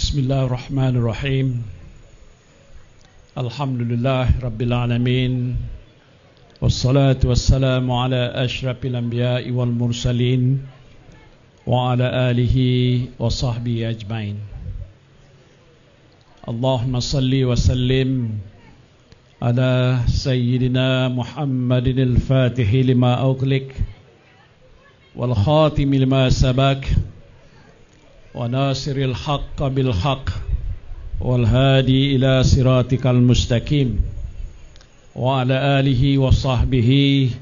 Bismillahirrahmanirrahim. Alhamdulillah Rabbil Alamin. Wassalatu wassalamu ala ashrafil anbiya'i wal mursalin wa ala alihi wa sahbihi ajmain. Allahumma salli wa sallim ala sayyidina Muhammadin al-Fatihi lima ughliq wal khatimi lima sabaq wa nasiril haqqa bil haqq wal hadi ila siratikal mustaqim wa ala alihi wa sahbihi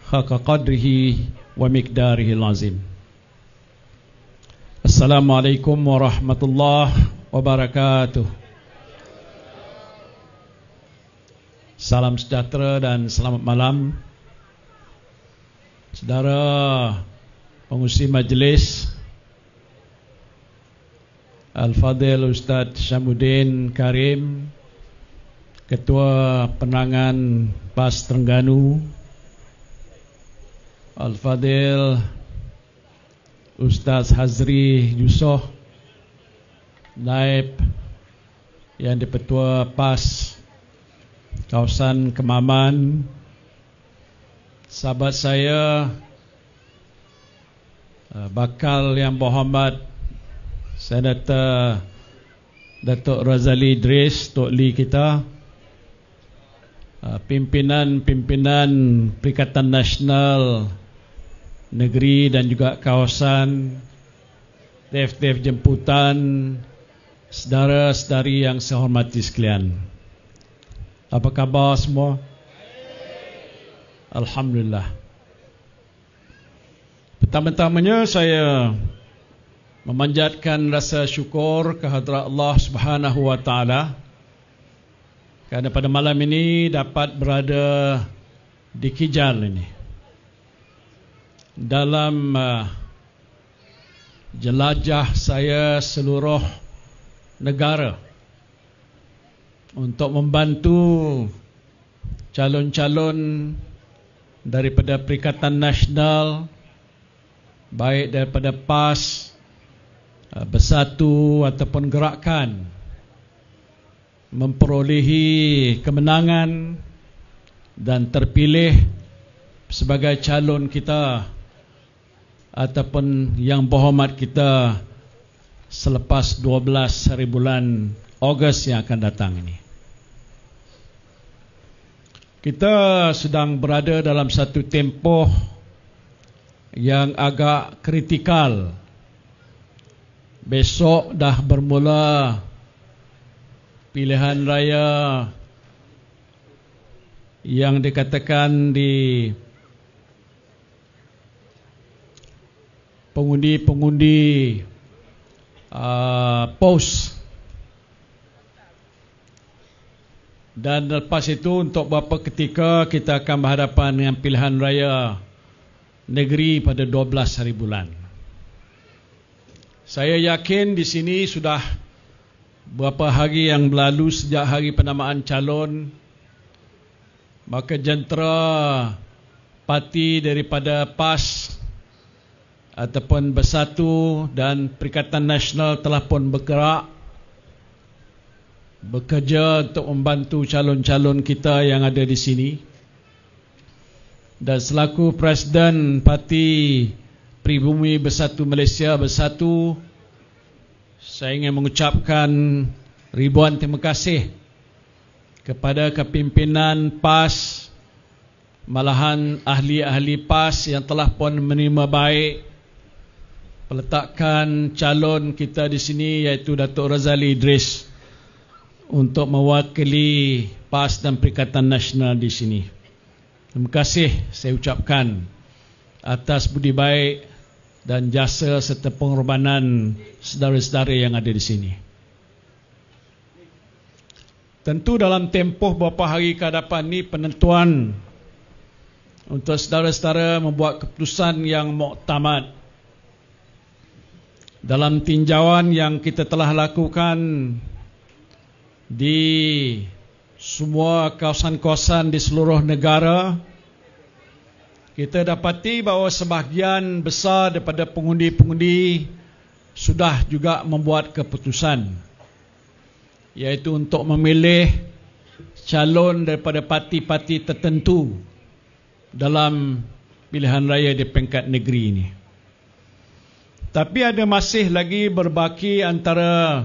haqqa qadrihi wa miqdarihi azim. Assalamualaikum warahmatullahi wabarakatuh. Salam sejahtera dan selamat malam saudara pengurusi majlis, Al-Fadhil Ustaz Syamuddin Karim, Ketua Penangan PAS Terengganu, Al-Fadhil Ustaz Hazri Yusof, Naib yang di-Petua PAS Kawasan Kemaman, sahabat saya bakal yang berhormat Senator Datuk Razali Idris, Tok Lee kita, pimpinan-pimpinan Perikatan Nasional Negeri dan juga kawasan, TF-TF jemputan, saudara-saudari yang saya hormati sekalian. Apa khabar semua? Alhamdulillah. Pertama-tamanya saya memanjatkan rasa syukur kehadrat Allah Subhanahu wa taala kerana pada malam ini dapat berada di Kijal ini dalam jelajah saya seluruh negara untuk membantu calon-calon daripada Perikatan Nasional, baik daripada PAS, Bersatu ataupun gerakan, memperolehi kemenangan dan terpilih sebagai calon kita ataupun yang berhormat kita selepas 12 hari bulan Ogos yang akan datang ini. Kita sedang berada dalam satu tempoh yang agak kritikal. Besok dah bermula pilihan raya yang dikatakan di pengundi-pengundi pos. Dan lepas itu untuk beberapa ketika kita akan berhadapan dengan pilihan raya negeri pada 12 hari bulan. Saya yakin di sini sudah beberapa hari yang berlalu sejak hari penamaan calon, maka jentera parti daripada PAS ataupun Bersatu dan Perikatan Nasional telah pun bergerak bekerja untuk membantu calon-calon kita yang ada di sini. Dan selaku Presiden Parti Pribumi Bersatu Malaysia Bersatu, saya ingin mengucapkan ribuan terima kasih kepada kepimpinan PAS, malahan ahli-ahli PAS yang telah pun menerima baik peletakan calon kita di sini, iaitu Datuk Razali Idris, untuk mewakili PAS dan Perikatan Nasional di sini. Terima kasih saya ucapkan atas budi baik dan jasa serta pengorbanan saudara-saudara yang ada di sini. Tentu dalam tempoh beberapa hari ke hadapan ini penentuan untuk saudara-saudara membuat keputusan yang muktamad dalam tinjauan yang kita telah lakukan di semua kawasan-kawasan di seluruh negara. Kita dapati bahawa sebahagian besar daripada pengundi-pengundi sudah juga membuat keputusan. iaitu untuk memilih calon daripada parti-parti tertentu dalam pilihan raya di peringkat negeri ini. Tapi ada masih lagi berbaki antara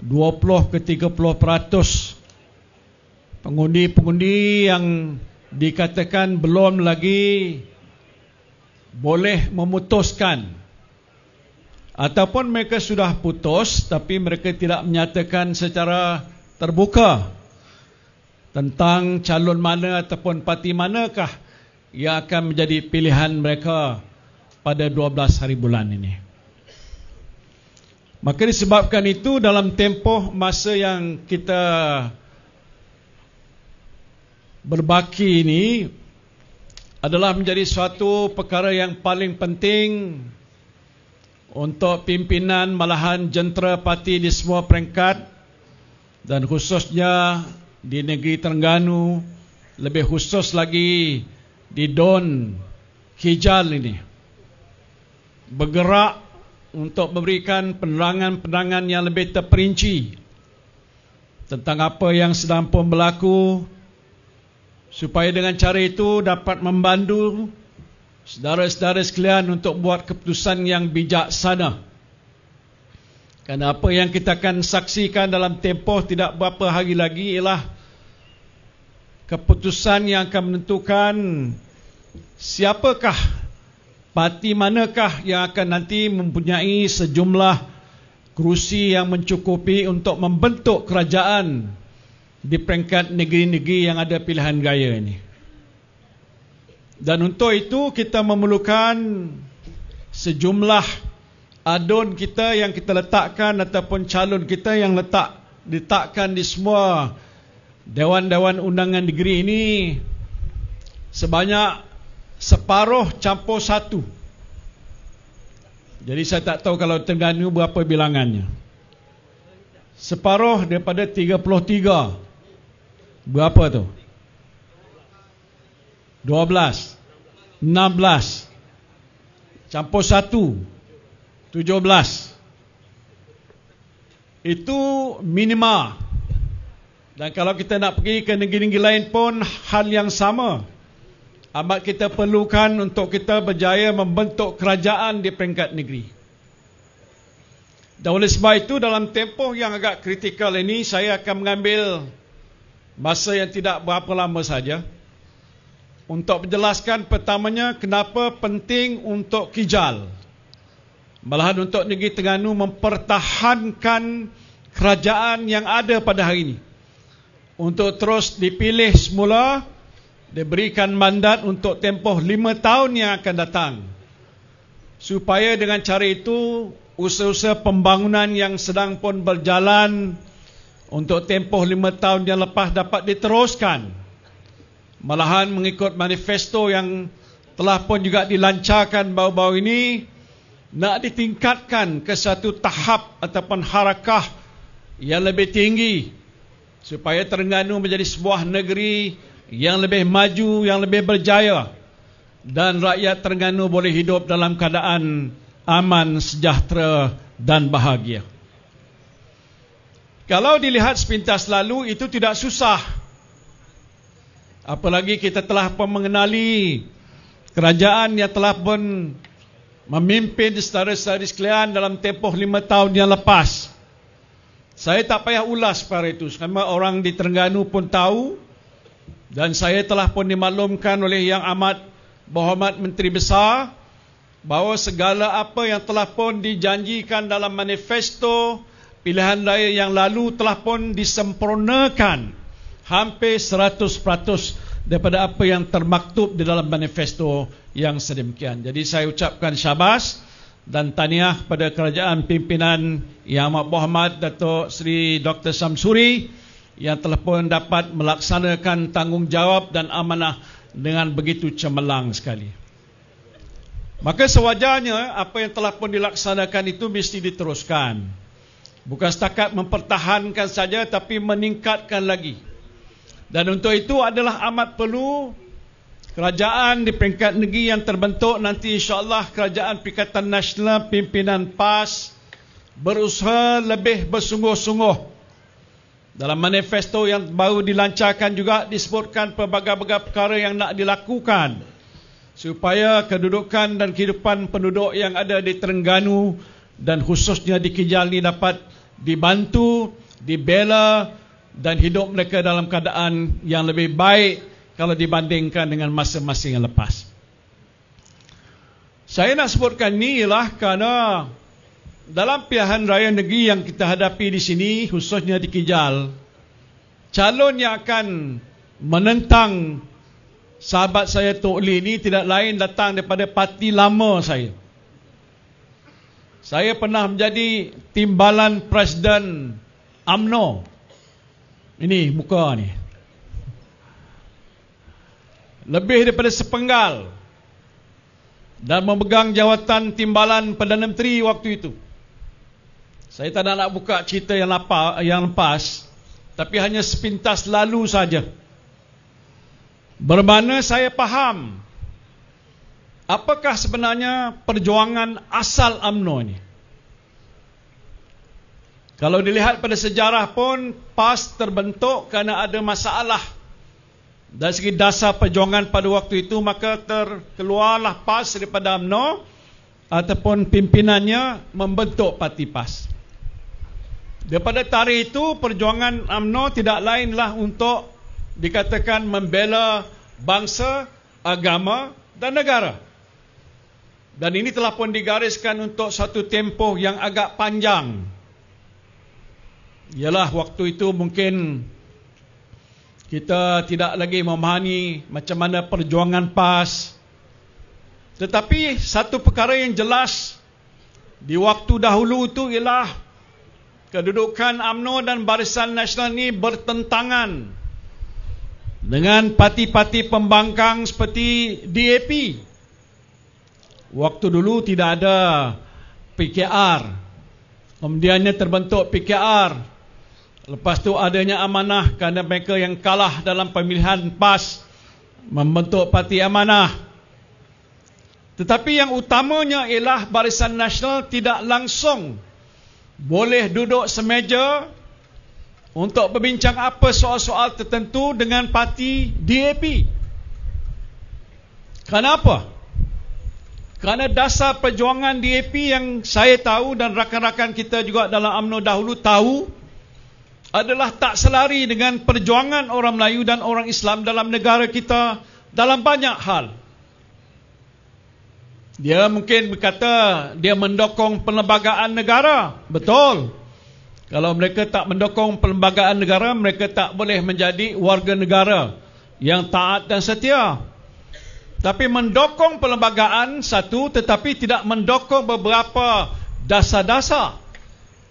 20 ke 30% pengundi-pengundi yang dikatakan belum lagi boleh memutuskan, ataupun mereka sudah putus tapi mereka tidak menyatakan secara terbuka tentang calon mana ataupun parti manakah yang akan menjadi pilihan mereka pada 12 hari bulan ini. Maka disebabkan itu, dalam tempoh masa yang kita berbaki ini adalah menjadi suatu perkara yang paling penting untuk pimpinan malahan jentera parti di semua peringkat, dan khususnya di negeri Terengganu, lebih khusus lagi di Don Kijal ini, bergerak untuk memberikan penerangan-penerangan yang lebih terperinci tentang apa yang sedang pun berlaku, supaya dengan cara itu dapat membantu saudara-saudara sekalian untuk buat keputusan yang bijaksana. Kerana apa yang kita akan saksikan dalam tempoh tidak berapa hari lagi ialah keputusan yang akan menentukan siapakah, parti manakah yang akan nanti mempunyai sejumlah kerusi yang mencukupi untuk membentuk kerajaan di peringkat negeri-negeri yang ada pilihan raya ini. Dan untuk itu kita memerlukan sejumlah adun kita yang kita letakkan, ataupun calon kita yang diletakkan di semua dewan-dewan undangan negeri ini sebanyak separuh campur satu. Jadi saya tak tahu kalau Terengganu berapa bilangannya. Separuh daripada 33. Berapa tu? 12. 16. Campur satu. 17. Itu minima. Dan kalau kita nak pergi ke negeri-negeri lain pun hal yang sama. Amat kita perlukan untuk kita berjaya membentuk kerajaan di peringkat negeri. Dan oleh sebab itu, dalam tempoh yang agak kritikal ini, saya akan mengambil masa yang tidak berapa lama saja untuk menjelaskan pertamanya kenapa penting untuk Kijal, malahan untuk negeri Terengganu mempertahankan kerajaan yang ada pada hari ini, untuk terus dipilih semula, diberikan mandat untuk tempoh 5 tahun yang akan datang, supaya dengan cara itu usaha-usaha pembangunan yang sedang pun berjalan untuk tempoh 5 tahun yang lepas dapat diteruskan, malahan mengikut manifesto yang telah pun juga dilancarkan baru-baru ini, nak ditingkatkan ke satu tahap ataupun harakah yang lebih tinggi, supaya Terengganu menjadi sebuah negeri yang lebih maju, yang lebih berjaya, dan rakyat Terengganu boleh hidup dalam keadaan aman, sejahtera dan bahagia. Kalau dilihat sepintas lalu, itu tidak susah. Apalagi kita telah pun mengenali kerajaan yang telah pun memimpin saudara-saudara sekalian dalam tempoh 5 tahun yang lepas. Saya tak payah ulas perkara itu, kerana orang di Terengganu pun tahu. Dan saya telah pun dimaklumkan oleh Yang Amat Berhormat Menteri Besar bahawa segala apa yang telah pun dijanjikan dalam manifesto pilihan raya yang lalu telah pun disempurnakan hampir 100% daripada apa yang termaktub di dalam manifesto yang sedemikian. Jadi saya ucapkan syabas dan tahniah pada kerajaan pimpinan Yang Amat Berhormat Datuk Seri Dr. Samsuri yang telah pun dapat melaksanakan tanggungjawab dan amanah dengan begitu cemerlang sekali. Maka sewajarnya apa yang telah pun dilaksanakan itu mesti diteruskan. Bukan setakat mempertahankan saja, tapi meningkatkan lagi. Dan untuk itu adalah amat perlu kerajaan di peringkat negeri yang terbentuk nanti, insya-Allah Kerajaan Perikatan Nasional pimpinan PAS berusaha lebih bersungguh-sungguh Dalam manifesto yang baru dilancarkan juga disebutkan pelbagai-bagai perkara yang nak dilakukan supaya kedudukan dan kehidupan penduduk yang ada di Terengganu dan khususnya di Kejal ini dapat dibantu, dibela dan hidup mereka dalam keadaan yang lebih baik kalau dibandingkan dengan masa-masa yang lepas. Saya nak sebutkan ini ialah kerana dalam pilihan raya negeri yang kita hadapi di sini, khususnya di Kejal, calon yang akan menentang sahabat saya Tok Lee ini tidak lain datang daripada parti lama saya. Saya pernah menjadi timbalan Presiden UMNO. Ini muka ni. Lebih daripada sepenggal. Dan memegang jawatan timbalan Perdana Menteri waktu itu. Saya tak nak buka cerita yang lepas, tapi hanya sepintas lalu saja. Bermakna saya faham apakah sebenarnya perjuangan asal UMNO ini. Kalau dilihat pada sejarah pun, PAS terbentuk kerana ada masalah dari segi dasar perjuangan pada waktu itu, maka terkeluarlah PAS daripada UMNO ataupun pimpinannya membentuk parti PAS. Daripada tarikh itu, perjuangan UMNO tidak lainlah untuk dikatakan membela bangsa, agama dan negara. Dan ini telah pun digariskan untuk satu tempoh yang agak panjang. Ialah waktu itu mungkin kita tidak lagi memahami macam mana perjuangan PAS. Tetapi satu perkara yang jelas di waktu dahulu itu ialah kedudukan UMNO dan Barisan Nasional ini bertentangan dengan parti-parti pembangkang seperti DAP. Waktu dulu tidak ada PKR. Kemudiannya terbentuk PKR. Lepas tu adanya Amanah kerana mereka yang kalah dalam pemilihan PAS membentuk parti Amanah. Tetapi yang utamanya ialah Barisan Nasional tidak langsung boleh duduk semeja untuk berbincang apa soal-soal tertentu dengan parti DAP. Kenapa? Kerana dasar perjuangan DAP yang saya tahu dan rakan-rakan kita juga dalam UMNO dahulu tahu adalah tak selari dengan perjuangan orang Melayu dan orang Islam dalam negara kita dalam banyak hal. Dia mungkin berkata dia mendokong perlembagaan negara. Betul. Kalau mereka tak mendokong perlembagaan negara, mereka tak boleh menjadi warga negara yang taat dan setia. Tapi mendokong perlembagaan satu, tetapi tidak mendokong beberapa dasar-dasar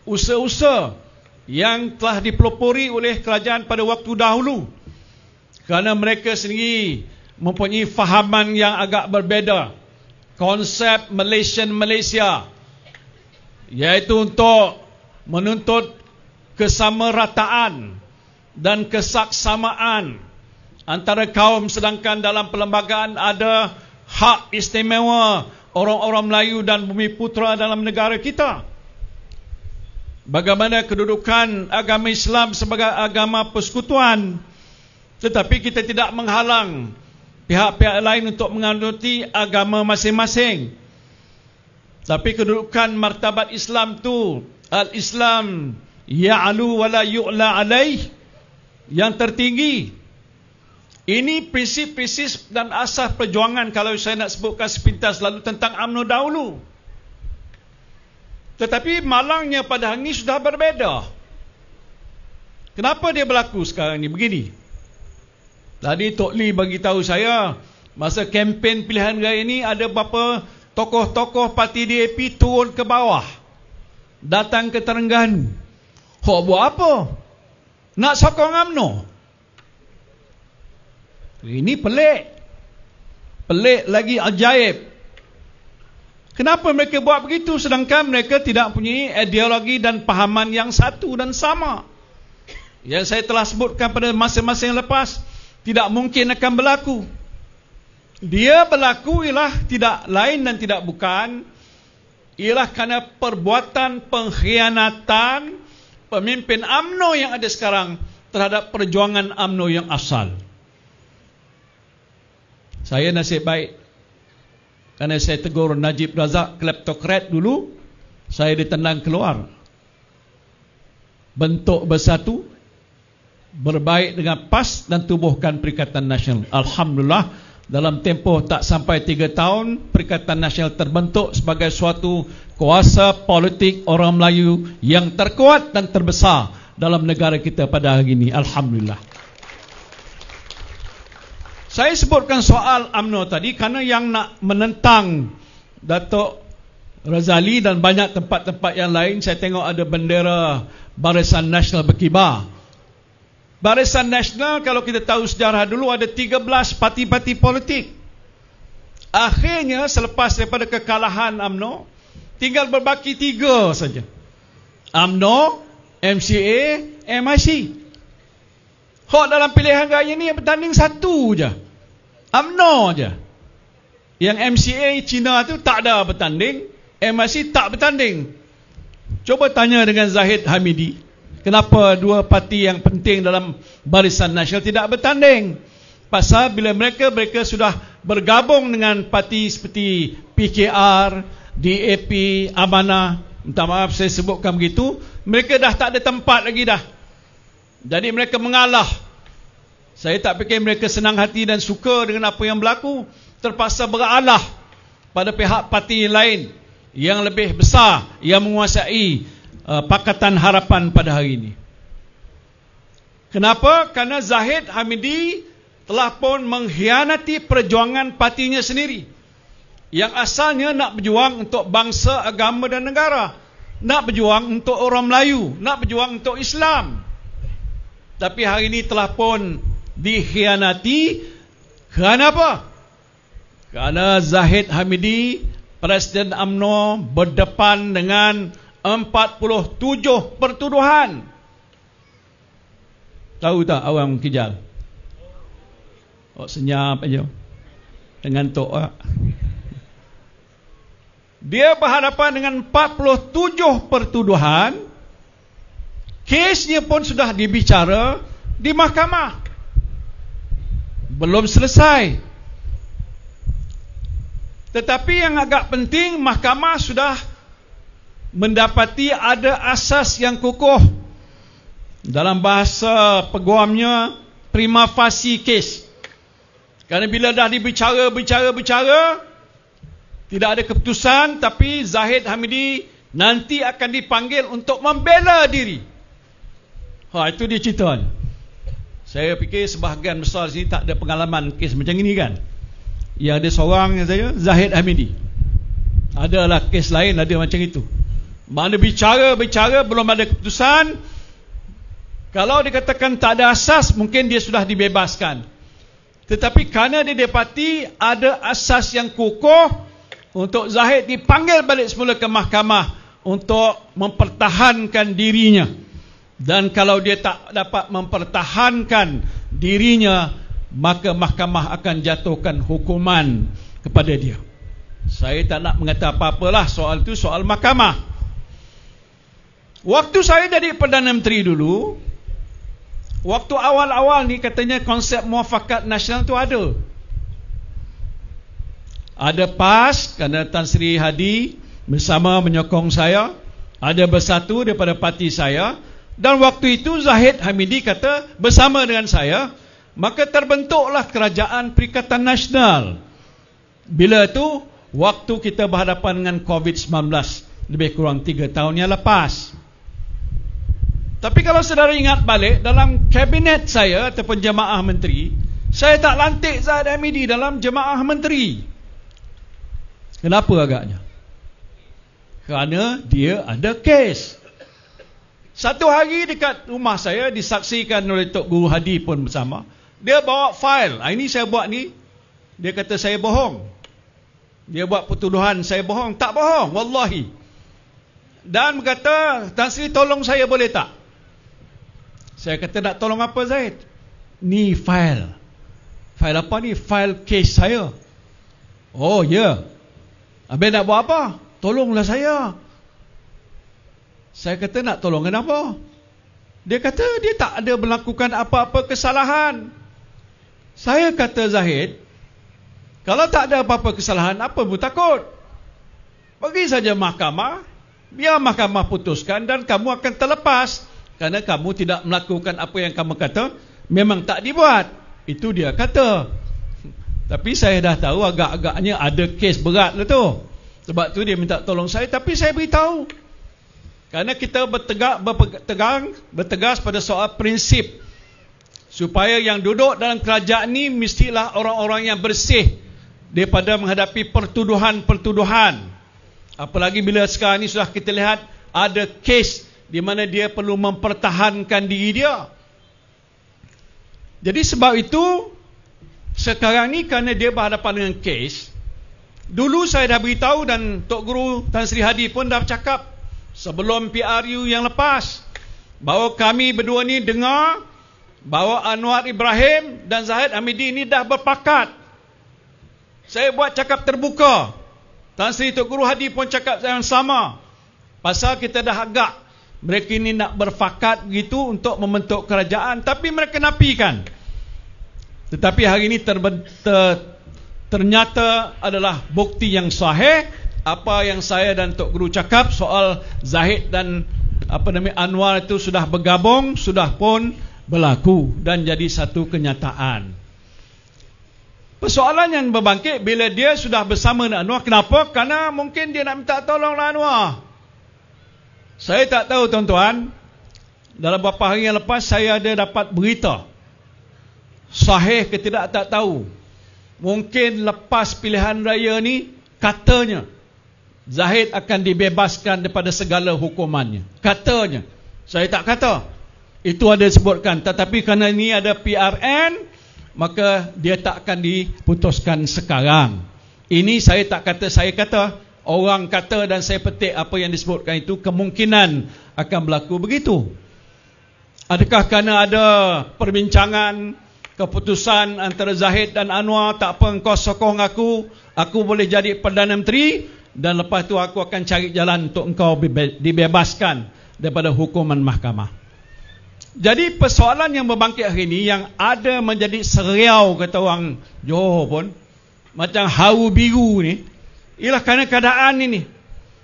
usaha-usaha yang telah dipelopori oleh kerajaan pada waktu dahulu. Kerana mereka sendiri mempunyai fahaman yang agak berbeza. Konsep Malaysia, iaitu untuk menuntut kesamarataan dan kesaksamaan antara kaum, sedangkan dalam perlembagaan ada hak istimewa orang-orang Melayu dan Bumi Putera dalam negara kita. Bagaimana kedudukan agama Islam sebagai agama persekutuan, tetapi kita tidak menghalang pihak-pihak lain untuk menganuti agama masing-masing. Tapi kedudukan martabat Islam tu, al-Islam ya'lu wa la yu'la alaih, yang tertinggi. Ini prinsip-prinsip dan asas perjuangan kalau saya nak sebutkan sepintas lalu tentang UMNO dahulu. Tetapi malangnya pada hari ini sudah berbeza. Kenapa dia berlaku sekarang ni begini? Tadi Tok Lee bagi tahu saya, masa kempen pilihan raya ini ada beberapa tokoh-tokoh parti DAP turun ke bawah, datang ke Terengganu. Hok buat apa? Nak sokong UMNO. Ini pelik. Pelik lagi ajaib. Kenapa mereka buat begitu sedangkan mereka tidak punya ideologi dan pahaman yang satu dan sama? Yang saya telah sebutkan pada masa-masa yang lepas, tidak mungkin akan berlaku. Dia berlaku ialah tidak lain dan tidak bukan, ialah kerana perbuatan pengkhianatan, pemimpin UMNO yang ada sekarang terhadap perjuangan UMNO yang asal. Saya nasib baik kerana saya tegur Najib Razak kleptokrat dulu, saya ditendang keluar. Bentuk bersatu, berbaik dengan PAS dan tubuhkan Perikatan Nasional. Alhamdulillah, dalam tempoh tak sampai 3 tahun, Perikatan Nasional terbentuk sebagai suatu kuasa politik orang Melayu yang terkuat dan terbesar dalam negara kita pada hari ini. Alhamdulillah. Saya sebutkan soal UMNO tadi kerana yang nak menentang Datuk Razali dan banyak tempat-tempat yang lain, saya tengok ada bendera Barisan Nasional berkibar. Barisan Nasional, kalau kita tahu sejarah dulu, ada 13 parti-parti politik. Akhirnya selepas daripada kekalahan UMNO, tinggal berbaki 3 saja. UMNO, MCA, MIC. Hak dalam pilihan raya ni yang bertanding satu je, UMNO je. Yang MCA Cina tu tak ada bertanding, MIC tak bertanding. Coba tanya dengan Zahid Hamidi, kenapa 2 parti yang penting dalam Barisan Nasional tidak bertanding? Pasal bila mereka sudah bergabung dengan parti seperti PKR, DAP, Amanah, minta maaf saya sebutkan begitu, mereka dah tak ada tempat lagi dah. Jadi mereka mengalah. Saya tak fikir mereka senang hati dan suka dengan apa yang berlaku, terpaksa beralah pada pihak parti lain yang lebih besar yang menguasai Pakatan Harapan pada hari ini. Kenapa? Kerana Zahid Hamidi telah pun mengkhianati perjuangan partinya sendiri, yang asalnya nak berjuang untuk bangsa, agama dan negara, nak berjuang untuk orang Melayu, nak berjuang untuk Islam. Tapi hari ini telah pun dikhianati. Kerana apa? Kerana Zahid Hamidi, Presiden UMNO, berdepan dengan 47 pertuduhan. Tahu tak awang Kijal? Oh, senyap aja. Dengan tok. Dia berhadapan dengan 47 pertuduhan. Kesnya pun sudah dibicara di mahkamah. Belum selesai. Tetapi yang agak penting, mahkamah sudah mendapati ada asas yang kukuh. Dalam bahasa peguamnya, prima facie case. Kerana bila dah dibicara, tidak ada keputusan, tapi Zahid Hamidi nanti akan dipanggil untuk membela diri. Itu dia cerita. Saya fikir sebahagian besar sini tak ada pengalaman kes macam ini kan. Ya, ada seorang yang saya, Zahid Hamidi. Adalah kes lain ada macam itu. Mana bicara belum ada keputusan. Kalau dikatakan tak ada asas, mungkin dia sudah dibebaskan. Tetapi kerana dia dapati ada asas yang kukuh, untuk Zahid dipanggil balik semula ke mahkamah untuk mempertahankan dirinya. Dan kalau dia tak dapat mempertahankan dirinya, maka mahkamah akan jatuhkan hukuman kepada dia. Saya tak nak mengata apa-apalah soal itu, soal mahkamah. Waktu saya jadi Perdana Menteri dulu, waktu awal-awal ni katanya konsep muafakat nasional tu ada. Ada PAS, kerana Tan Sri Hadi bersama menyokong saya. Ada Bersatu daripada parti saya. Dan waktu itu Zahid Hamidi kata bersama dengan saya, maka terbentuklah Kerajaan Perikatan Nasional. Bila itu, waktu kita berhadapan dengan COVID-19, lebih kurang 3 tahun yang lepas. Tapi kalau saudara ingat balik, dalam kabinet saya ataupun jemaah menteri, saya tak lantik Zahid Hamidi dalam jemaah menteri. Kenapa agaknya? Kerana dia ada kes. Satu hari dekat rumah saya, disaksikan oleh Tok Guru Hadi pun bersama. Dia bawa fail. Ini saya buat ni. Dia kata saya bohong. Dia buat pertuduhan saya bohong. Tak bohong, wallahi. Dan berkata, Tan Sri tolong saya boleh tak? Saya kata, nak tolong apa Zaid? Ni fail. Fail apa ni? Fail kes saya. Oh ya. Yeah. Habis nak buat apa? Tolonglah saya. Saya kata, nak tolong kenapa? Dia kata dia tak ada melakukan apa-apa kesalahan. Saya kata, Zahid, kalau tak ada apa-apa kesalahan, apa mu takut? Pergi saja mahkamah, biar mahkamah putuskan dan kamu akan terlepas. Kerana kamu tidak melakukan apa yang kamu kata memang tak dibuat. Itu dia kata. Tapi saya dah tahu agak-agaknya ada kes berat lah tu. Sebab tu dia minta tolong saya. Tapi saya beritahu, kerana kita bertegas pada soal prinsip, supaya yang duduk dalam kerajaan ni mestilah orang-orang yang bersih daripada menghadapi pertuduhan-pertuduhan. Apalagi bila sekarang ni sudah kita lihat ada kes di mana dia perlu mempertahankan diri dia. Jadi sebab itu sekarang ni kerana dia berhadapan dengan kes, dulu saya dah beritahu dan Tok Guru Tan Sri Hadi pun dah cakap sebelum PRU yang lepas, bahawa kami berdua ni dengar bahawa Anwar Ibrahim dan Zahid Hamidi ni dah berpakat. Saya buat cakap terbuka. Tan Sri Tok Guru Hadi pun cakap yang sama. Pasal kita dah agak mereka ni nak berfakat gitu untuk membentuk kerajaan, tapi mereka nafikan. Tetapi hari ini ternyata adalah bukti yang sahih apa yang saya dan Tok Guru cakap soal Zahid dan Anwar itu sudah bergabung, sudah pun berlaku dan jadi satu kenyataan. Persoalan yang berbangkit bila dia sudah bersama dengan Anwar, kenapa? Kerana mungkin dia nak minta tolong Anwar. Saya tak tahu tuan-tuan, dalam beberapa hari yang lepas saya ada dapat berita, sahih ke tidak tak tahu, mungkin lepas pilihan raya ni katanya Zahid akan dibebaskan daripada segala hukumannya. Katanya, saya tak kata, itu ada disebutkan. Tetapi kerana ini ada PRN, maka dia tak akan diputuskan sekarang. Ini saya tak kata, saya kata, orang kata dan saya petik apa yang disebutkan itu, kemungkinan akan berlaku begitu. Adakah kerana ada perbincangan, keputusan antara Zahid dan Anwar, tak apa engkau sokong aku boleh jadi Perdana Menteri, dan lepas tu aku akan cari jalan untuk engkau dibebaskan daripada hukuman mahkamah. Jadi persoalan yang berbangkit hari ini, yang ada menjadi seriau kata orang Johor pun, macam haru biru ni, ialah kerana keadaan ini.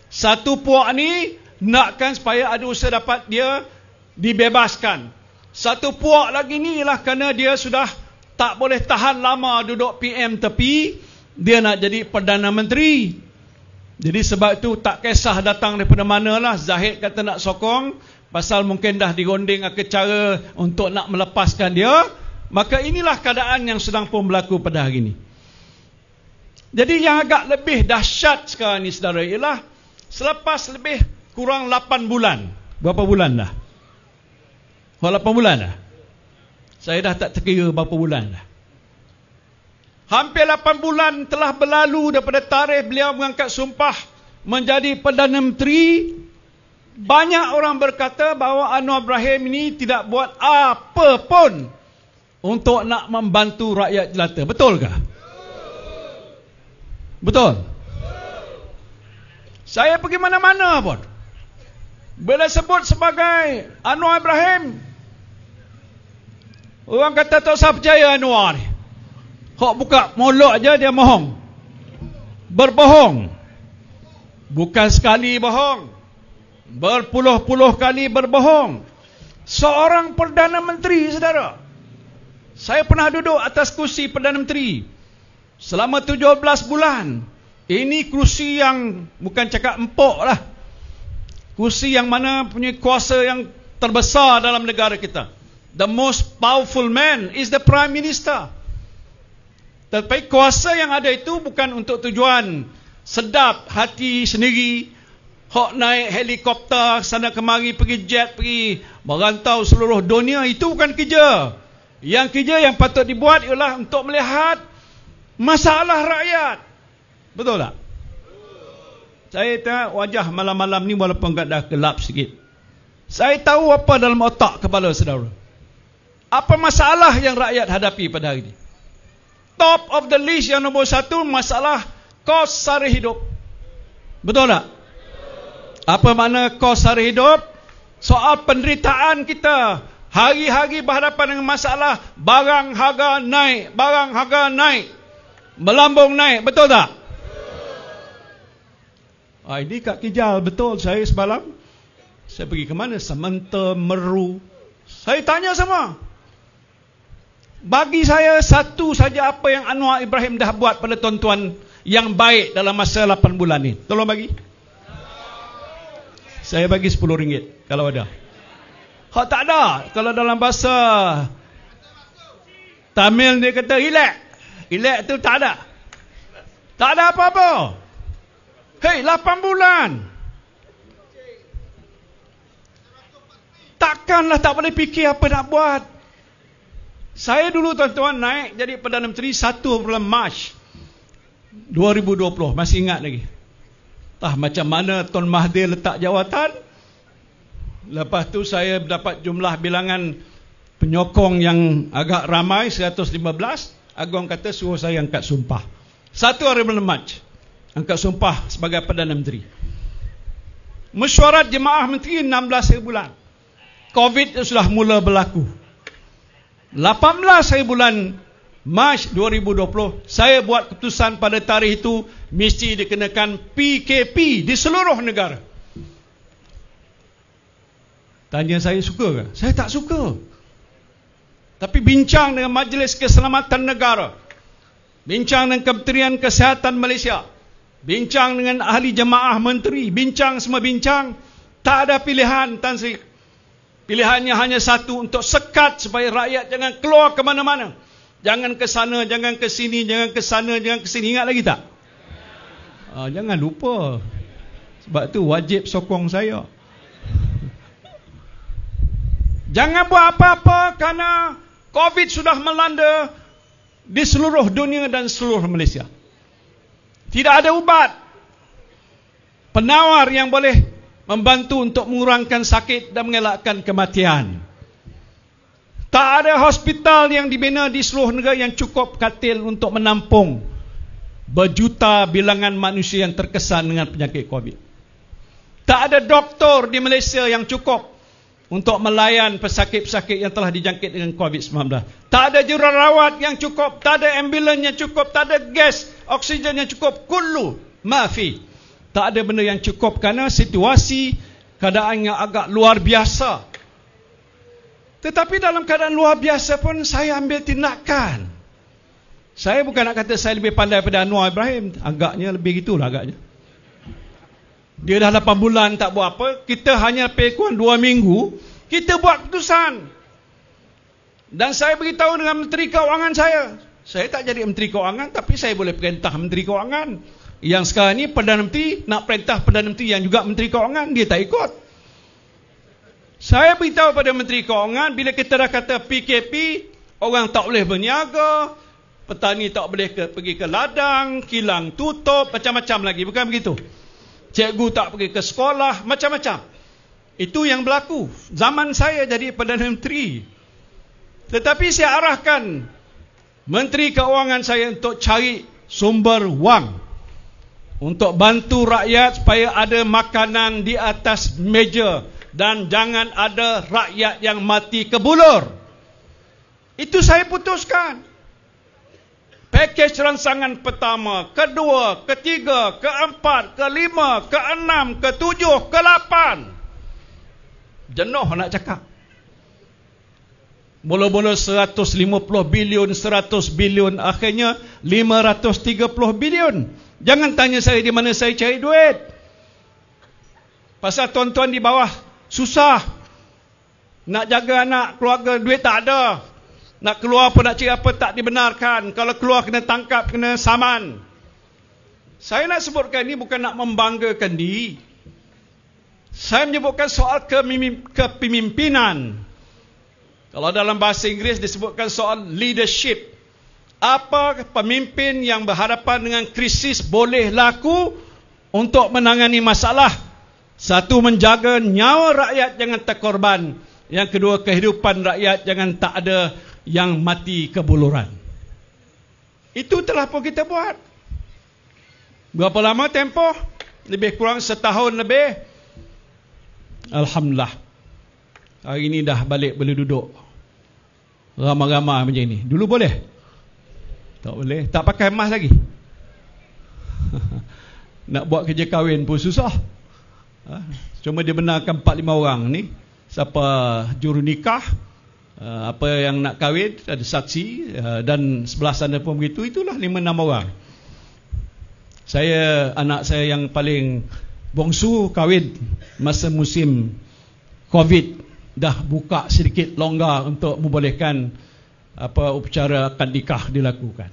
Satu puak ni nakkan supaya ada usaha dapat dia dibebaskan. Satu puak lagi ni ialah kerana dia sudah tak boleh tahan lama duduk PM tepi, dia nak jadi Perdana Menteri. Jadi sebab itu tak kisah datang daripada manalah, Zahid kata nak sokong, pasal mungkin dah dironding ke cara untuk nak melepaskan dia. Maka inilah keadaan yang sedang pun berlaku pada hari ini. Jadi yang agak lebih dahsyat sekarang ni saudara, ialah selepas lebih kurang 8 bulan. Berapa bulan dah? 8 bulan dah? Saya dah tak terkira berapa bulan dah. Hampir 8 bulan telah berlalu daripada tarikh beliau mengangkat sumpah menjadi Perdana Menteri. Banyak orang berkata bahawa Anwar Ibrahim ini tidak buat apa pun untuk nak membantu rakyat jelata. Betulkah? Betul? Saya pergi mana-mana pun, bila sebut sebagai Anwar Ibrahim, orang kata tak usah percaya Anwar ni. Hak buka mulut aja dia bohong. Berbohong. Bukan sekali bohong, berpuluh-puluh kali berbohong. Seorang Perdana Menteri, saudara. Saya pernah duduk atas kursi Perdana Menteri selama 17 bulan. Ini kursi yang bukan cakap empuk lah. Kursi yang mana punya kuasa yang terbesar dalam negara kita. The most powerful man is the Prime Minister. Tetapi kuasa yang ada itu bukan untuk tujuan sedap hati sendiri, hok naik helikopter sana kemari, pergi jet, pergi merantau seluruh dunia. Itu bukan kerja. Yang kerja yang patut dibuat ialah untuk melihat masalah rakyat. Betul tak? Saya tahu wajah malam-malam ni walaupun dah gelap sikit, saya tahu apa dalam otak kepala saudara. Apa masalah yang rakyat hadapi pada hari ini? Top of the list yang nombor 1, masalah kos sara hidup. Betul tak? Apa makna kos sara hidup? soal penderitaan kita. Hari-hari berhadapan dengan masalah barang harga naik, melambung naik, betul tak? Ini kat Kijal, betul. Saya semalam, saya pergi ke mana? Sementa, Meru. Saya tanya semua. Bagi saya satu saja apa yang Anwar Ibrahim dah buat pada tuan-tuan yang baik dalam masa 8 bulan ni. Tolong bagi. Saya bagi RM10 kalau ada. Hak tak ada. Kalau dalam bahasa Tamil dia kata relax. Relax tu tak ada. Tak ada apa-apa. Hei, 8 bulan. Takkanlah tak boleh fikir apa nak buat. Saya dulu tuan-tuan naik jadi Perdana Menteri 1 bulan Mac 2020. Masih ingat lagi. Entah macam mana Tun Mahathir letak jawatan. Lepas tu saya dapat jumlah bilangan penyokong yang agak ramai, 115. Agong kata suruh saya angkat sumpah. 1 hari bulan Mac. Angkat sumpah sebagai Perdana Menteri. Mesyuarat Jemaah Menteri 16 hari bulan. Covid sudah mula berlaku. 18 hari bulan Mac 2020, saya buat keputusan pada tarikh itu mesti dikenakan PKP di seluruh negara. Tanya saya suka ke? Saya tak suka. Tapi bincang dengan Majlis Keselamatan Negara, bincang dengan Kementerian Kesihatan Malaysia, bincang dengan ahli jemaah menteri, bincang semua bincang, tak ada pilihan Tan Sri. Pilihannya hanya satu, untuk sekat supaya rakyat jangan keluar ke mana-mana. Jangan ke sana, jangan ke sini, jangan ke sana, jangan ke sini. Ingat lagi tak? Jangan lupa. Sebab tu wajib sokong saya. Jangan buat apa-apa kerana Covid sudah melanda di seluruh dunia dan seluruh Malaysia. Tidak ada ubat penawar yang boleh membantu untuk mengurangkan sakit dan mengelakkan kematian. Tak ada hospital yang dibina di seluruh negara yang cukup katil untuk menampung berjuta bilangan manusia yang terkesan dengan penyakit Covid. Tak ada doktor di Malaysia yang cukup untuk melayan pesakit-pesakit yang telah dijangkit dengan Covid-19. Tak ada jururawat yang cukup, tak ada ambulans yang cukup, tak ada gas oksigen yang cukup. Kullu mafi. Tak ada benda yang cukup kerana situasi keadaan yang agak luar biasa. Tetapi dalam keadaan luar biasa pun saya ambil tindakan. Saya bukan nak kata saya lebih pandai pada Anwar Ibrahim. Agaknya lebih gitulah agaknya. Dia dah 8 bulan tak buat apa. Kita hanya lebih kurang 2 minggu. Kita buat keputusan. Dan saya beritahu dengan Menteri Keuangan saya. Saya tak jadi Menteri Keuangan, tapi saya boleh perintah Menteri Keuangan. Yang sekarang ni Perdana Menteri nak perintah Perdana Menteri yang juga Menteri Keuangan. Dia tak ikut. Saya beritahu pada Menteri Keuangan, bila kita dah kata PKP, orang tak boleh berniaga, petani tak boleh pergi ke ladang, kilang tutup, macam-macam lagi. Bukan begitu? Cikgu tak pergi ke sekolah, macam-macam. Itu yang berlaku zaman saya jadi Perdana Menteri. Tetapi saya arahkan Menteri Keuangan saya untuk cari sumber wang untuk bantu rakyat supaya ada makanan di atas meja dan jangan ada rakyat yang mati kebulur. Itu saya putuskan. Pakej rangsangan pertama, kedua, ketiga, keempat, kelima, keenam, ketujuh, ke-8. Jenuh nak cakap. Mula-mula 150 bilion, 100 bilion, akhirnya 530 bilion. Jangan tanya saya di mana saya cari duit. Pasal tuan-tuan di bawah susah. Nak jaga anak, keluarga, duit tak ada. Nak keluar pun nak cari apa tak dibenarkan. Kalau keluar kena tangkap, kena saman. Saya nak sebutkan ini bukan nak membanggakan diri. Saya menyebutkan soal kepemimpinan. Kalau dalam bahasa Inggeris disebutkan soal leadership. Apa pemimpin yang berhadapan dengan krisis boleh laku untuk menangani masalah? Satu, menjaga nyawa rakyat jangan terkorban. Yang kedua, kehidupan rakyat jangan tak ada yang mati kebuluran. Itu telah pun kita buat. Berapa lama tempoh? Lebih kurang setahun lebih. Alhamdulillah. Hari ini dah balik boleh duduk ramai-ramai macam ni. Dulu boleh? Tak boleh. Tak pakai emas lagi. Nak buat kerja kahwin pun susah. Cuma dia benarkan 4-5 orang ni. Siapa juru nikah, apa yang nak kahwin, ada saksi, dan sebelah sana pun begitu. Itulah 5-6 orang. Anak saya yang paling bongsu kahwin masa musim COVID. Dah buka sedikit longgar untuk membolehkan upacara akad nikah dilakukan.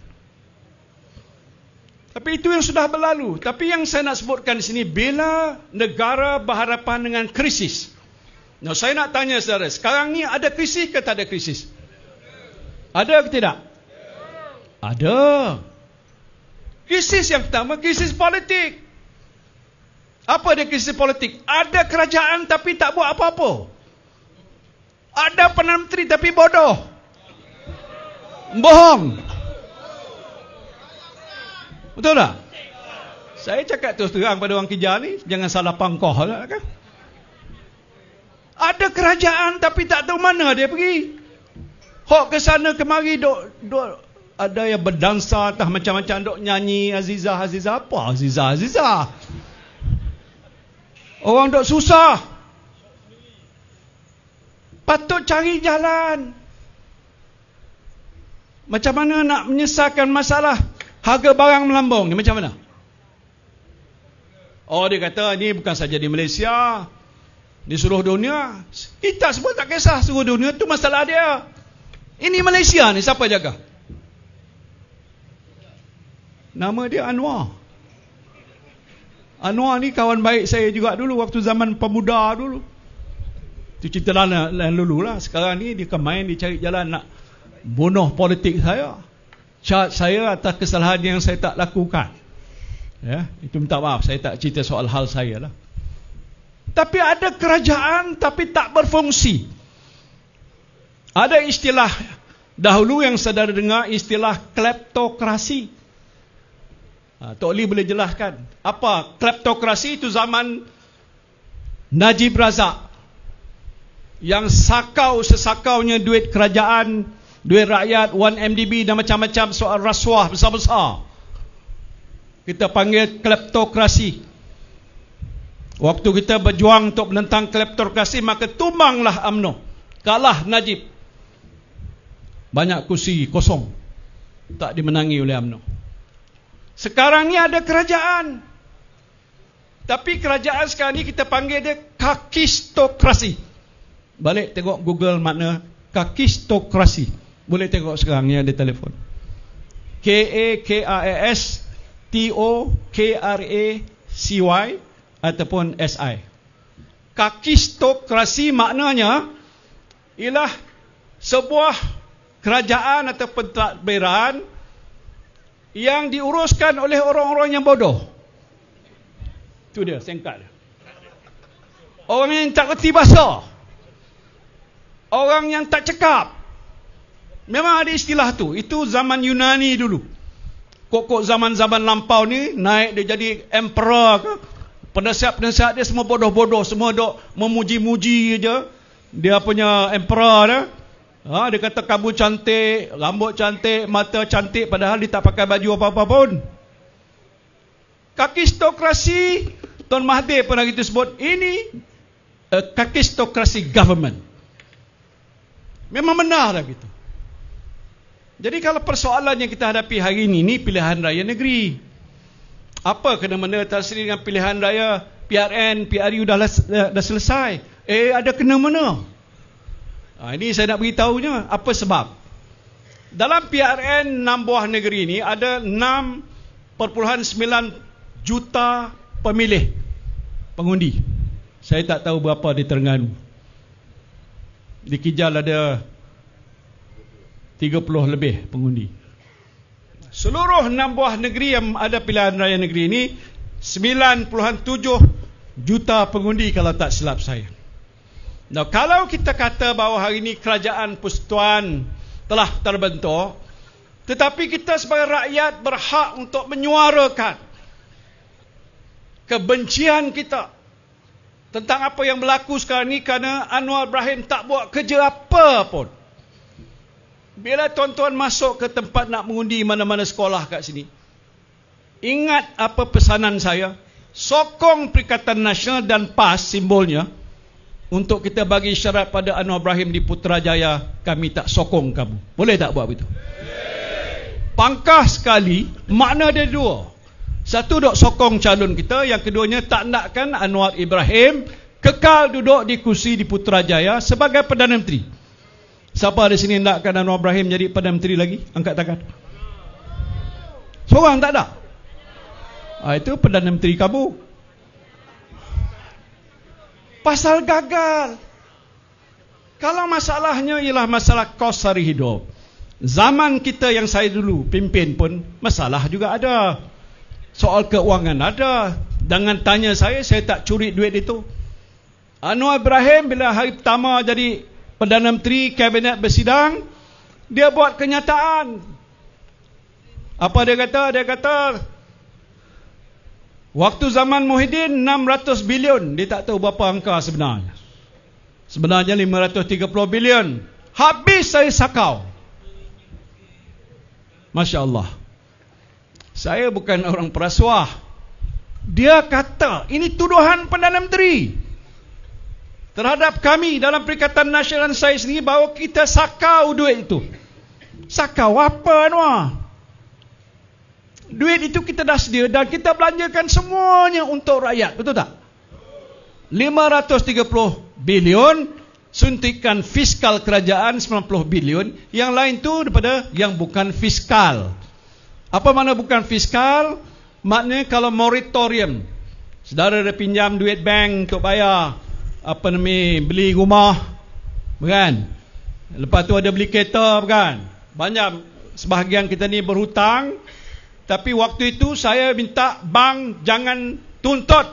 Tapi itu yang sudah berlalu. Tapi yang saya nak sebutkan di sini, bila negara berhadapan dengan krisis. Nah, saya nak tanya saudara, sekarang ni ada krisis ke tak ada krisis? Ada ke tidak? Ada. Krisis yang pertama, krisis politik. Apa dia krisis politik? Ada kerajaan tapi tak buat apa-apa. Ada Perdana Menteri tapi bodoh. Bohong. Betul tak? Saya cakap terus terang pada orang kerja ni, jangan salah pangkoh lah kan. Ada kerajaan tapi tak tahu mana dia pergi. Hok ke sana kemari dok ada yang berdansa entah macam-macam, dok nyanyi Azizah apa Azizah. Orang dok susah. Patut cari jalan. Macam mana nak menyelesaikan masalah harga barang melambung ni, macam mana? Oh, dia kata ni bukan saja di Malaysia, di seluruh dunia. Kita semua tak kisah seluruh dunia, tu masalah dia. Ini Malaysia ni siapa jaga? Nama dia Anwar. Anwar ni kawan baik saya juga dulu, waktu zaman pemuda dulu. Itu cerita lalu lah. Sekarang ni dia main, dia cari jalan nak bunuh politik saya. Cat saya atas kesalahan yang saya tak lakukan. Ya, itu minta maaf, saya tak cerita soal hal saya lah. Tapi ada kerajaan tapi tak berfungsi. Ada istilah dahulu yang saudara dengar, istilah kleptokrasi. Tok Lee boleh jelaskan apa kleptokrasi. Itu zaman Najib Razak, yang sakau sesakaunya duit kerajaan, duit rakyat, 1MDB dan macam-macam soal rasuah besar-besar. Kita panggil kleptokrasi. Waktu kita berjuang untuk menentang kleptokrasi, maka tumbanglah UMNO, kalah Najib. Banyak kursi kosong, tak dimenangi oleh UMNO. Sekarang ni ada kerajaan, tapi kerajaan sekarang ni kita panggil dia kakistokrasi. Balik tengok Google makna kakistokrasi. Boleh tengok sekarang ni ada telefon. KAKISTOKRACY ataupun SI. Kakistokrasi maknanya ialah sebuah kerajaan atau pentadbiran yang diuruskan oleh orang-orang yang bodoh. Itu dia singkat. Orang yang tak reti bahasa, orang yang tak cekap. Memang ada istilah tu. Itu zaman Yunani dulu. Kok zaman-zaman lampau ni naik dia jadi emperor ke, penasihat-penasihat dia semua bodoh-bodoh, semua dok memuji-muji je dia punya emperor dia. Dia kata kamu cantik, rambut cantik, mata cantik, padahal dia tak pakai baju apa-apa pun. Kakistokrasi, Tuan Mahathir pernah kita sebut, ini kakistokrasi government. Memang benar lah gitu. Jadi kalau persoalan yang kita hadapi hari ini pilihan raya negeri. Apa kena-mena tersendiri dengan pilihan raya PRN, PRU dah selesai? Ada kena-mena. Ini saya nak beritahunya apa sebab. Dalam PRN 6 buah negeri ini ada 6.9 juta pemilih pengundi. Saya tak tahu berapa di Terengganu. Di Kijal ada 30 lebih pengundi. Seluruh 6 buah negeri yang ada pilihan raya negeri ini 9.7 juta pengundi kalau tak silap saya. Nah, kalau kita kata bahawa hari ini kerajaan persekutuan telah terbentuk, tetapi kita sebagai rakyat berhak untuk menyuarakan kebencian kita tentang apa yang berlaku sekarang ni kerana Anwar Ibrahim tak buat kerja apa pun. Bila tuan-tuan masuk ke tempat nak mengundi mana-mana sekolah kat sini, ingat apa pesanan saya, sokong Perikatan Nasional dan PAS simbolnya, untuk kita bagi syarat pada Anwar Ibrahim di Putrajaya, kami tak sokong kamu. Boleh tak buat begitu? Pangkah sekali, makna dia dua. Satu, dok sokong calon kita. Yang keduanya, tak nakkan Anwar Ibrahim kekal duduk di kursi di Putrajaya sebagai Perdana Menteri. Siapa di sini nakkan Anwar Ibrahim jadi Perdana Menteri lagi? Angkat tangan. Seorang tak ada. Itu Perdana Menteri kamu. Pasal gagal. Kalau masalahnya ialah masalah kos sehari hidup, zaman kita yang saya dulu pimpin pun masalah juga ada. Soal keuangan ada. Jangan tanya saya tak curi duit itu. Anwar Ibrahim bila hari pertama jadi Perdana Menteri, Kabinet bersidang, dia buat kenyataan. Apa dia kata? Dia kata waktu zaman Muhyiddin 600 bilion. Dia tak tahu berapa angka sebenarnya. Sebenarnya 530 bilion. Habis saya sakau. Masya Allah. Saya bukan orang perasuah. Dia kata, ini tuduhan Perdana Menteri terhadap kami dalam Perikatan Nasional saya sendiri, bahawa kita sakau duit itu. Sakau apa, Anwar? Duit itu kita dah sedia dan kita belanjakan semuanya untuk rakyat. Betul tak? 530 bilion suntikan fiskal kerajaan, 90 bilion. Yang lain tu daripada yang bukan fiskal. Apa makna bukan fiskal? Maknanya kalau moratorium, saudara ada pinjam duit bank untuk bayar beli rumah, bukan? Lepas tu ada beli kereta, bukan? Banyak sebahagian kita ni berhutang. Tapi waktu itu saya minta bank jangan tuntut,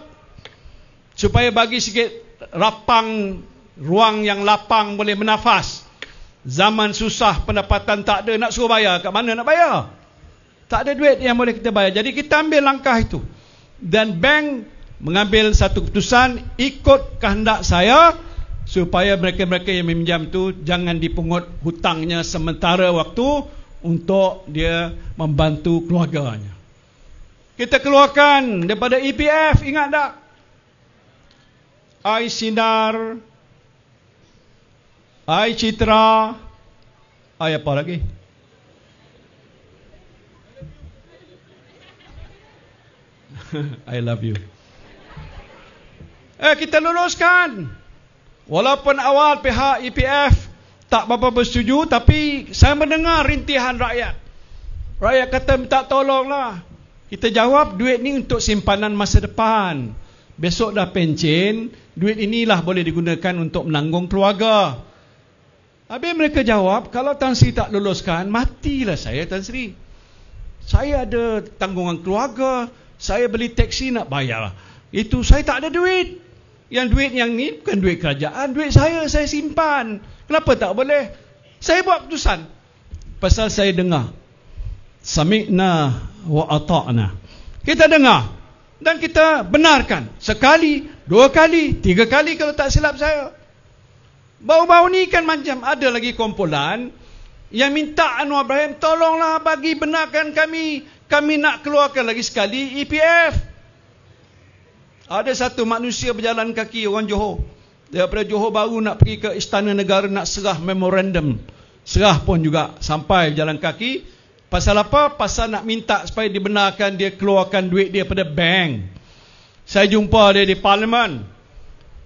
supaya bagi sikit rapang, ruang yang lapang boleh bernafas. Zaman susah, pendapatan tak ada, nak suruh bayar, kat mana nak bayar? Tak ada duit yang boleh kita bayar. Jadi kita ambil langkah itu. Dan bank mengambil satu keputusan ikut kehendak saya, supaya mereka-mereka yang meminjam tu jangan dipungut hutangnya sementara waktu untuk dia membantu keluarganya. Kita keluarkan daripada EPF, ingat tak? iSinar, iCitra, apa lagi? I love you. Kita luluskan. Walaupun awal pihak EPF tak berapa bersetuju, tapi saya mendengar rintihan rakyat. Rakyat kata minta tolonglah. Kita jawab, duit ni untuk simpanan masa depan. Besok dah pencen, duit inilah boleh digunakan untuk menanggung keluarga. Habis mereka jawab, kalau Tan Sri tak luluskan, matilah saya, Tan Sri. Saya ada tanggungan keluarga, saya beli teksi nak bayar. Itu saya tak ada duit. Yang duit yang ni bukan duit kerajaan, duit saya simpan. Kenapa tak boleh? Saya buat keputusan. Pasal saya dengar. Sami'na wa ata'na. Kita dengar. Dan kita benarkan. Sekali, 2 kali, 3 kali kalau tak silap saya. Bau-bau ni kan macam ada lagi kumpulan yang minta Anwar Ibrahim, tolonglah bagi benarkan kami. Kami nak keluarkan lagi sekali EPF. Ada satu manusia berjalan kaki, orang Johor. Daripada Johor baru nak pergi ke Istana Negara, nak serah memorandum. Serah pun juga sampai jalan kaki. Pasal apa? Pasal nak minta supaya dibenarkan dia keluarkan duit dia pada bank. Saya jumpa dia di Parlimen.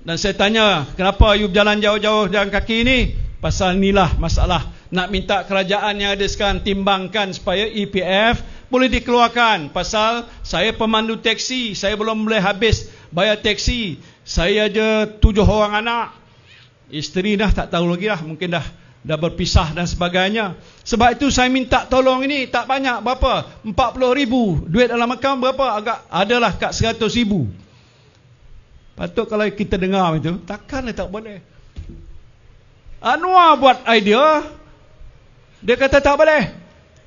Dan saya tanya, kenapa you berjalan jauh-jauh jalan kaki ni? Pasal inilah masalah. Nak minta kerajaan yang ada sekarang timbangkan supaya EPF boleh dikeluarkan. Pasal saya pemandu teksi, saya belum boleh habis bayar teksi. Saya ada 7 orang anak. Isteri dah tak tahu lagi lah, mungkin dah berpisah dan sebagainya. Sebab itu saya minta tolong ini, tak banyak, berapa? 40,000. Duit dalam akaun berapa? Agak adalah kat 100,000. Patut kalau kita dengar itu, takkan tak boleh. Anwar buat idea, dia kata tak boleh.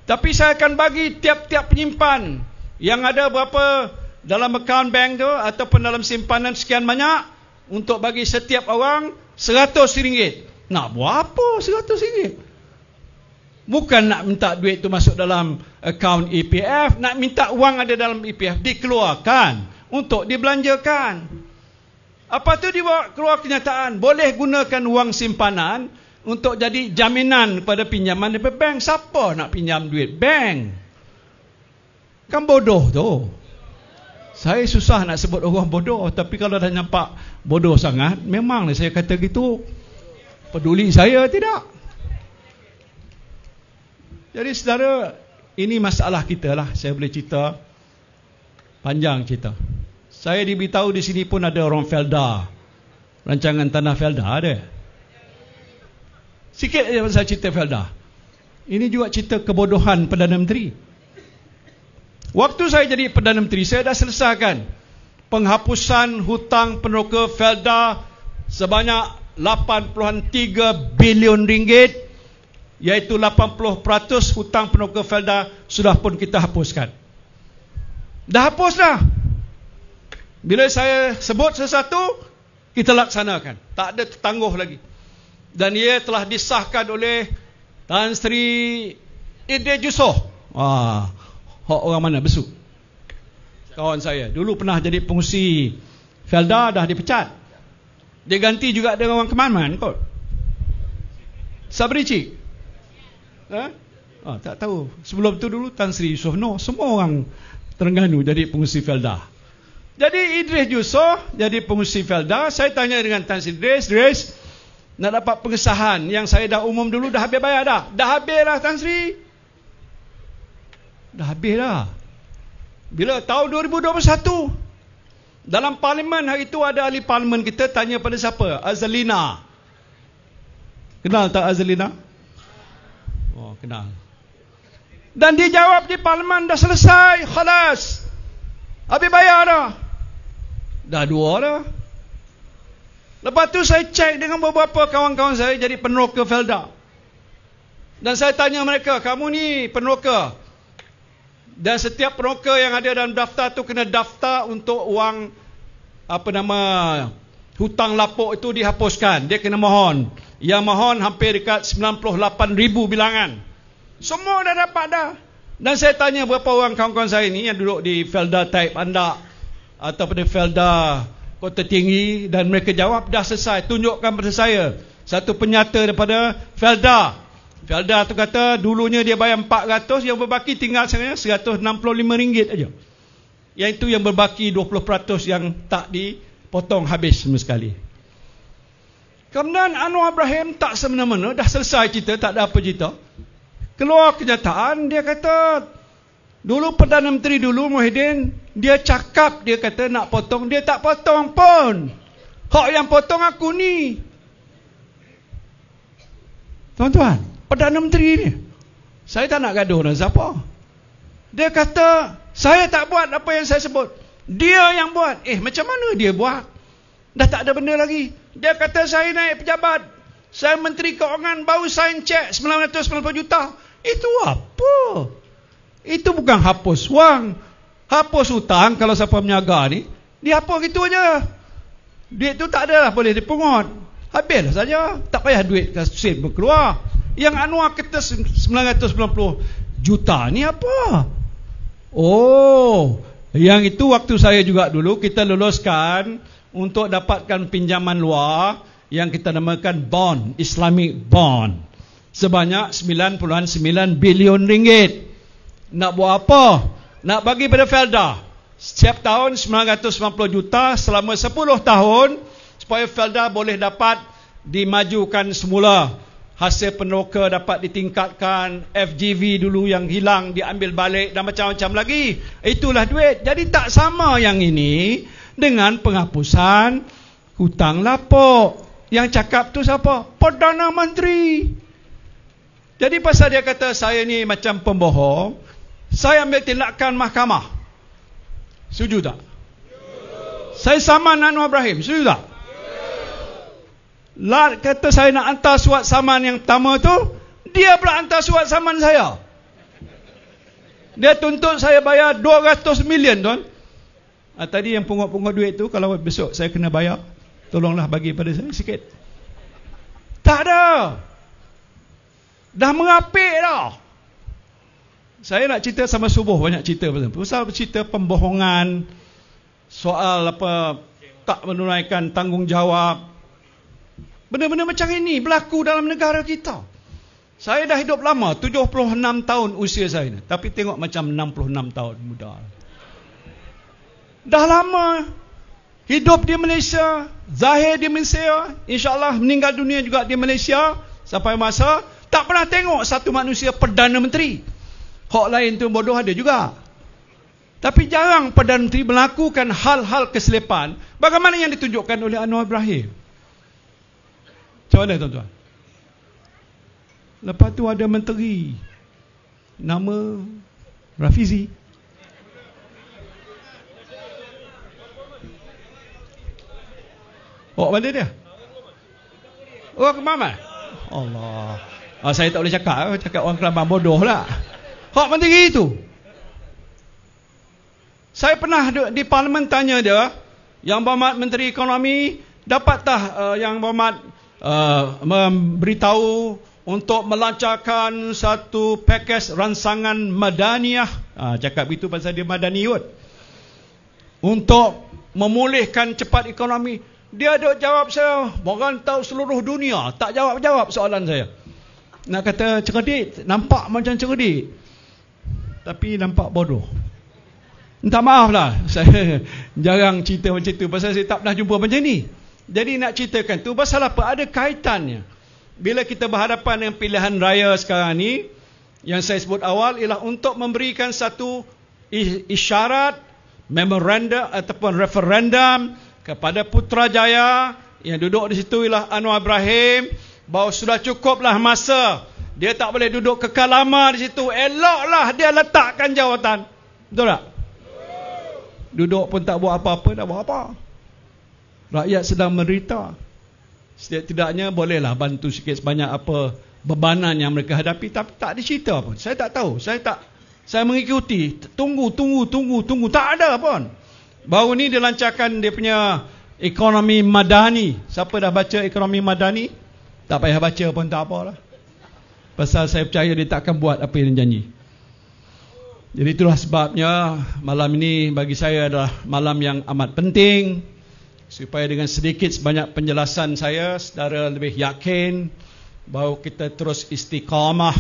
Tapi saya akan bagi tiap-tiap penyimpan yang ada berapa dalam akaun bank tu ataupun dalam simpanan sekian banyak, untuk bagi setiap orang RM100. Nak buat apa RM100? Bukan nak minta duit tu masuk dalam akaun EPF, nak minta wang ada dalam EPF dikeluarkan untuk dibelanjakan. Apa tu dibawa keluar kenyataan, boleh gunakan wang simpanan untuk jadi jaminan kepada pinjaman dari bank. Siapa nak pinjam duit bank? Kan bodoh tu. Saya susah nak sebut orang bodoh, tapi kalau dah nampak bodoh sangat, memanglah saya kata gitu. Peduli saya tidak. Jadi saudara, ini masalah kita lah. Saya boleh cerita panjang cerita. Saya diberitahu di sini pun ada orang Felda, rancangan tanah Felda ada. Sikit saja saya cerita Felda. Ini juga cerita kebodohan Perdana Menteri. Waktu saya jadi Perdana Menteri, saya dah selesaikan penghapusan hutang peneroka Felda sebanyak 83 bilion ringgit, iaitu 80% hutang peneroka Felda sudah pun kita hapuskan. Dah hapus dah. Bila saya sebut sesuatu, kita laksanakan. Tak ada tertangguh lagi. Dan ia telah disahkan oleh Tan Sri Idris Yusof. Hak orang mana? Besuk. Kawan saya. Dulu pernah jadi pengurusi Felda, dah dipecat. Dia ganti juga dengan orang Kemanman kot. Sabri Cik. Tak tahu. Sebelum tu dulu Tan Sri Yusof. No, semua orang Terengganu jadi pengurusi Felda. Jadi Idris Yusof jadi pengurusi Felda. Saya tanya dengan Tan Sri Idris, nak dapat pengesahan yang saya dah umum dulu, dah habis bayar dah? Dah habis dah Tan Sri. Dah habis dah. Bila? Tahun 2021. Dalam parlimen hari itu ada ahli parlimen kita tanya pada siapa? Azalina. Kenal tak Azalina? Oh, kenal. Dan dia jawab di parlimen, dah selesai, khalas. Habis bayar dah. Dah 2 dah. Lepas tu saya cek dengan beberapa kawan-kawan saya jadi peneroka Felda. Dan saya tanya mereka, kamu ni peneroka, dan setiap peneroka yang ada dalam daftar tu kena daftar untuk wang hutang lapuk itu dihapuskan. Dia kena mohon. Yang mohon hampir dekat 98,000 bilangan. Semua dah dapat dah. Dan saya tanya beberapa orang kawan-kawan saya ni yang duduk di Felda Taib Andak ataupun di Felda Kota Tinggi, dan mereka jawab dah selesai. Tunjukkan pada saya satu penyata daripada Felda. Felda tu kata dulunya dia bayar 400, yang berbaki tinggal sekarang RM165 aja. Yang itu yang berbaki 20% yang tak dipotong habis sama sekali. Kemudian Anwar Ibrahim tak semena-mena, dah selesai cerita, tak ada apa cerita. Keluar kenyataan, dia kata dulu Perdana Menteri dulu Muhyiddin, dia cakap, dia kata nak potong, dia tak potong pun. Hak yang potong aku ni. Tuan-tuan, Perdana Menteri ni, saya tak nak gaduh dengan siapa. Dia kata saya tak buat apa yang saya sebut, dia yang buat. Macam mana dia buat? Dah tak ada benda lagi. Dia kata saya naik pejabat, saya Menteri Keuangan, baru sign cek 990 juta. Itu apa? Itu bukan hapus wang. Hapus hutang kalau siapa menyaga ni, dihapus gitu aja. Duit tu tak ada lah boleh dipungut. Habis saja, tak payah duit sen berkeluar. Yang Anwar kata 990 juta ni apa? Oh, yang itu waktu saya juga dulu kita luluskan untuk dapatkan pinjaman luar yang kita namakan bond, Islamic bond, sebanyak 9.9 bilion ringgit. Nak buat apa? Nak bagi pada Felda. Setiap tahun 990 juta selama 10 tahun supaya Felda boleh dapat dimajukan semula. Hasil peneroka dapat ditingkatkan, FGV dulu yang hilang diambil balik dan macam-macam lagi. Itulah duit. Jadi tak sama yang ini dengan penghapusan hutang lapuk. Yang cakap tu siapa? Perdana Menteri. Jadi pasal dia kata saya ni macam pembohong, saya ambil tindakan mahkamah. Setuju tak? Saya saman Anwar Ibrahim. Setuju tak? Kata saya nak hantar surat saman yang pertama tu, dia pula hantar surat saman saya. Dia tuntut saya bayar 200 million tuan. Tadi yang pungut-pungut duit tu, kalau besok saya kena bayar, Tolonglah bagi pada saya sikit. Tak ada. Dah merapik dah. Saya nak cerita sama subuh banyak cerita pasal cerita pembohongan, soal apa tak menunaikan tanggungjawab. Benda-benda macam ini berlaku dalam negara kita. Saya dah hidup lama, 76 tahun usia saya ni, tapi tengok macam 66 tahun muda. Dah lama hidup di Malaysia, zahir di Malaysia, insya-Allah meninggal dunia juga di Malaysia sampai masa tak pernah tengok satu manusia Perdana Menteri. Hak lain tu bodoh ada juga. Tapi jarang Perdana Menteri melakukan hal-hal kesilapan bagaimana yang ditunjukkan oleh Anwar Ibrahim. Macam mana tuan-tuan? Lepas tu ada menteri nama Rafizi. Oh, mana dia? Oh, ke mana? Allah. Saya tak boleh cakap orang Kelabang bodoh lah. Hak menteri itu. Saya pernah di parlimen tanya dia, Yang Berhormat Menteri Ekonomi, dapatkah Yang Berhormat memberitahu untuk melancarkan satu pakej ransangan Madaniyah, cakap itu pasal dia Madaniyut, untuk memulihkan cepat ekonomi. Dia ada jawab saya, merantau seluruh dunia, tak jawab-jawab soalan saya. Nak kata cerdik, nampak macam cerdik, tapi nampak bodoh. Minta maaf lah, saya jarang cerita macam tu pasal saya tak pernah jumpa macam ni. Jadi nak ceritakan tu pasal apa? Ada kaitannya. Bila kita berhadapan dengan pilihan raya sekarang ni, yang saya sebut awal ialah untuk memberikan satu isyarat, memorandum ataupun referendum kepada Putrajaya yang duduk di situ ialah Anwar Ibrahim, bahawa sudah cukuplah masa. Dia tak boleh duduk kekal lama di situ. Eloklah dia letakkan jawatan. Betul tak? Duduk pun tak buat apa-apa, tak buat apa. Rakyat sedang menderita. Setidak-tidaknya bolehlah bantu sikit sebanyak apa bebanan yang mereka hadapi, tapi tak ada cerita pun. Saya tak tahu. Saya mengikuti. Tunggu. Tak ada pun. Baru ni dia lancarkan dia punya ekonomi madani. Siapa dah baca ekonomi madani? Tak payah baca pun tak apalah. Pasal saya percaya dia tak akan buat apa yang dia janji. Jadi itulah sebabnya malam ini bagi saya adalah malam yang amat penting, supaya dengan sedikit sebanyak penjelasan saya, saudara lebih yakin bahawa kita terus istiqamah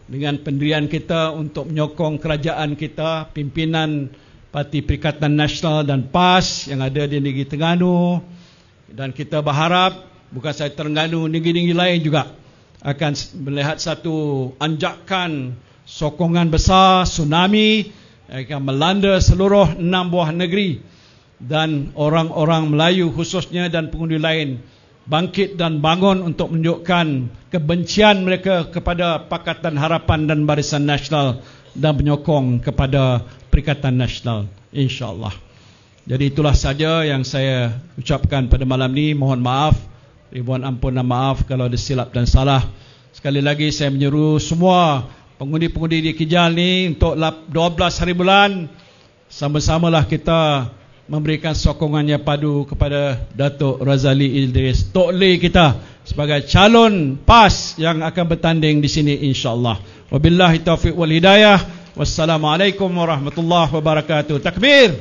dengan pendirian kita untuk menyokong kerajaan kita, pimpinan Parti Perikatan Nasional dan PAS yang ada di Negeri Terengganu. Dan kita berharap bukan saja Terengganu, negeri-negeri lain juga akan melihat satu anjakan sokongan besar, tsunami akan melanda seluruh 6 buah negeri, dan orang-orang Melayu khususnya dan pengundi lain bangkit dan bangun untuk menunjukkan kebencian mereka kepada Pakatan Harapan dan Barisan Nasional dan menyokong kepada Perikatan Nasional, insya-Allah. Jadi itulah saja yang saya ucapkan pada malam ini. Mohon maaf, ribuan ampun dan maaf kalau ada silap dan salah. Sekali lagi saya menyeru semua pengundi-pengundi di Kijal ni untuk 12 hari bulan sama-samalah kita memberikan sokongannya padu kepada Datuk Razali Idris, Tok Lee kita sebagai calon PAS yang akan bertanding di sini, insya-Allah. Wabillahi taufiq wal hidayah. Wassalamualaikum warahmatullahi wabarakatuh. Takbir.